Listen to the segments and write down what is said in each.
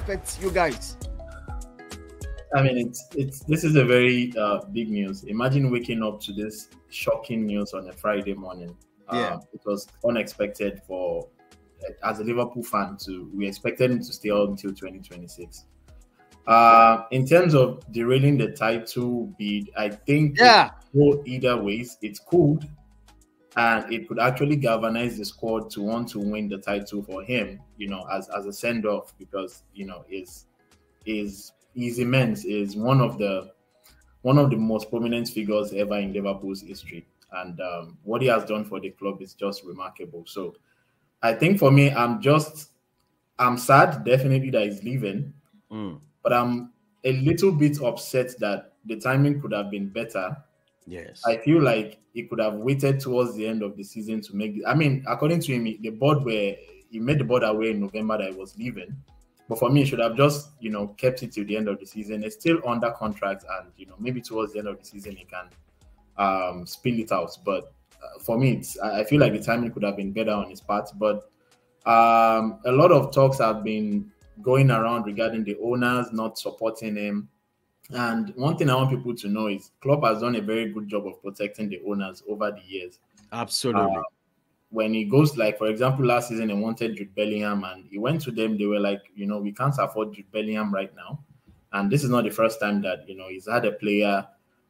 affect you guys? I mean, this is a very big news. Imagine waking up to this shocking news on a Friday morning. It was unexpected for, as a Liverpool fan, we expected him to stay on until 2026. In terms of derailing the title bid, I think it could go either ways. It could, and it could actually galvanize the squad to want to win the title for him, as a send-off, because is immense, is one of the most prominent figures ever in Liverpool's history, and what he has done for the club is just remarkable. So I think for me, I'm sad definitely that he's leaving, but I'm a little bit upset that the timing could have been better. Yes, I feel like he could have waited towards the end of the season to make I mean, according to him, he made the board aware in November that he was leaving. But for me, he should have just, kept it till the end of the season. It's still under contract, and maybe towards the end of the season he can spill it out. But for me, I feel like the timing could have been better on his part. But a lot of talks have been going around regarding the owners not supporting him. And one thing I want people to know is Klopp has done a very good job of protecting the owners over the years. Absolutely. When he goes, like, for example, last season, he wanted Jude Bellingham, and he went to them. They were like, we can't afford Jude Bellingham right now. And this is not the first time that, he's had a player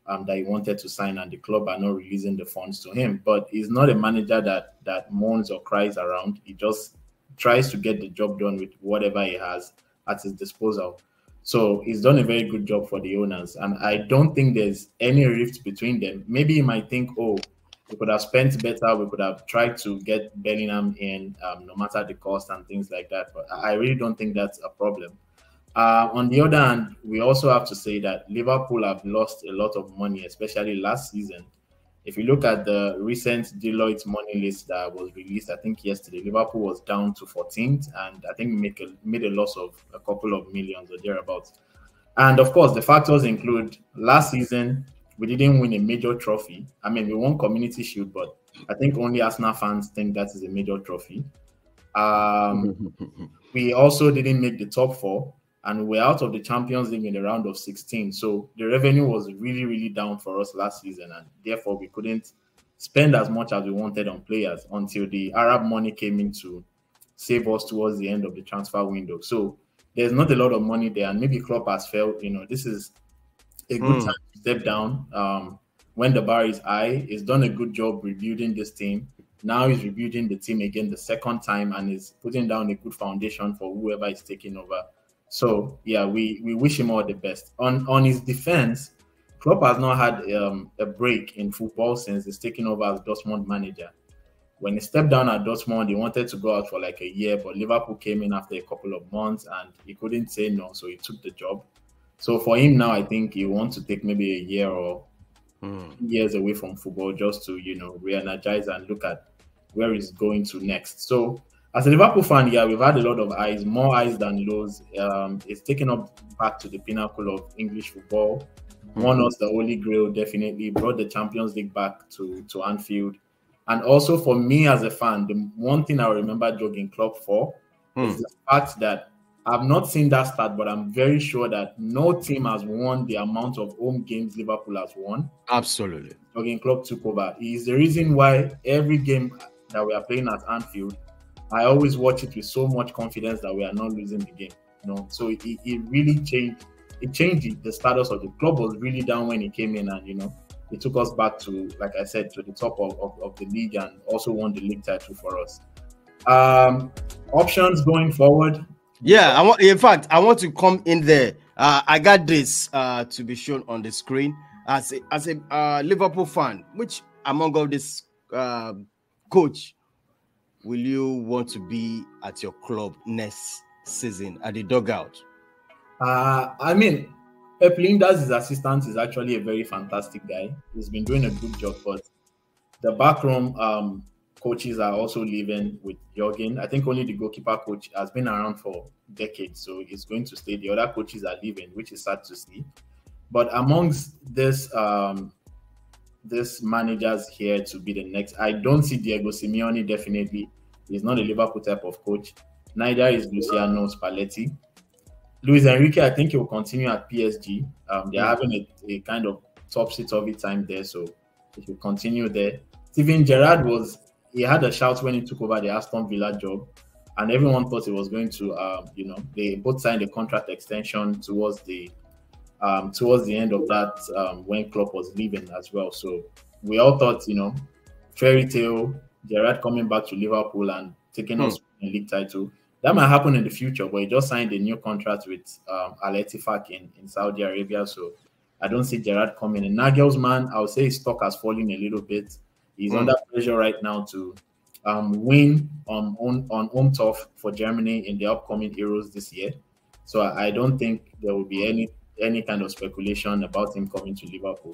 that he wanted to sign, and the club are not releasing the funds to him. But he's not a manager that moans or cries around. He just tries to get the job done with whatever he has at his disposal. So he's done a very good job for the owners. And I don't think there's any rift between them. Maybe you might think, we could have spent better. We could have tried to get Bellingham in, no matter the cost and things like that. But I really don't think that's a problem. On the other hand, we also have to say that Liverpool have lost a lot of money, especially last season. If you look at the recent Deloitte money list that was released, I think yesterday, Liverpool was down to 14th, and I think made a loss of a couple of millions or thereabouts. And of course, the factors include last season, we didn't win a major trophy. I mean, we won Community Shield, but I think only Arsenal fans think that is a major trophy. We also didn't make the top four, and we're out of the Champions League in the round of 16. So the revenue was really, really down for us last season, and therefore we couldn't spend as much as we wanted on players until the Arab money came in to save us towards the end of the transfer window. So there's not a lot of money there, and maybe Klopp has felt, this is a good time to step down when the bar is high. He's done a good job rebuilding this team. Now he's rebuilding the team again the second time, and is putting down a good foundation for whoever is taking over. So yeah, we wish him all the best. On his defense, Klopp has not had a break in football since he's taken over as Dortmund manager. When he stepped down at Dortmund, he wanted to go out for like a year, but Liverpool came in after a couple of months and he couldn't say no, so he took the job. So for him now, I think he wants to take maybe a year or 2 years away from football just to, re-energize and look at where he's going to next. So as a Liverpool fan, yeah, we've had a lot of highs, more highs than lows. It's taken us back to the pinnacle of English football. Won us the Holy Grail, definitely. Brought the Champions League back to Anfield. And also for me as a fan, the one thing I remember Jurgen Klopp for is the fact that I've not seen that stat, but I'm very sure that no team has won the amount of home games Liverpool has won. Absolutely. Jurgen Klopp took over. He's the reason why every game that we are playing at Anfield, I always watch it with so much confidence that we are not losing the game. So it really changed. It changed the status of the club. Was really down when he came in, and it took us back to, like I said, to the top of the league, and also won the league title for us. Options going forward. Yeah, I want to come in there. I got this to be shown on the screen as a Liverpool fan. Which among all this coach will you want to be at your club next season at the dugout? I mean, Pep Linders, his assistant, is actually a very fantastic guy. He's been doing a good job, but the backroom coaches are also leaving with Jurgen. I think only the goalkeeper coach has been around for decades, so he's going to stay. The other coaches are leaving, which is sad to see. But amongst this managers here to be the next, I don't see Diego Simeone. Definitely, he's not a Liverpool type of coach. Neither is Luciano Spalletti. Luis Enrique, I think he will continue at PSG. They're Mm. having a kind of topsy-turvy time there, so he should continue there. Steven Gerrard he had a shout when he took over the Aston Villa job, and everyone thought he was going to, they both signed a contract extension towards the end of that when Klopp was leaving as well. So we all thought, fairy tale, Gerrard coming back to Liverpool and taking us in league title. That might happen in the future, but he just signed a new contract with Al Ettifaq in Saudi Arabia. So I don't see Gerrard coming. And Nagelsmann, I would say his stock has fallen a little bit. He's under pressure right now to win on home turf for Germany in the upcoming Euros this year. So I don't think there will be any kind of speculation about him coming to Liverpool.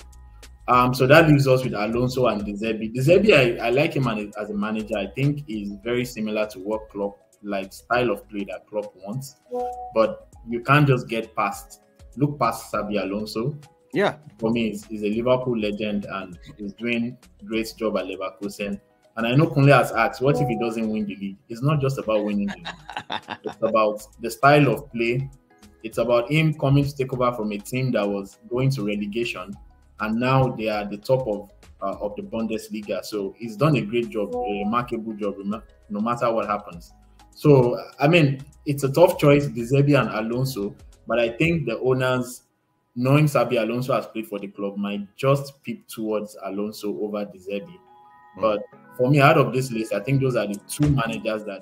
So that leaves us with Alonso and De Zerbi. De Zerbi, I like him as a manager. I think he's very similar to what Klopp, like style of play that Klopp wants. But you can't just look past Xabi Alonso. Yeah. For me, he's a Liverpool legend and he's doing a great job at Leverkusen. And I know Kunle has asked, what if he doesn't win the league? It's not just about winning the league. It's about the style of play. It's about him coming to take over from a team that was going to relegation, and now they are at the top of the Bundesliga. So he's done a great job, a remarkable job, no matter what happens. So, I mean, it's a tough choice, De Zerbi and Alonso, but I think the owners, knowing Xabi Alonso has played for the club, might just peep towards Alonso over De Zerbi. But for me, out of this list, I think those are the two managers that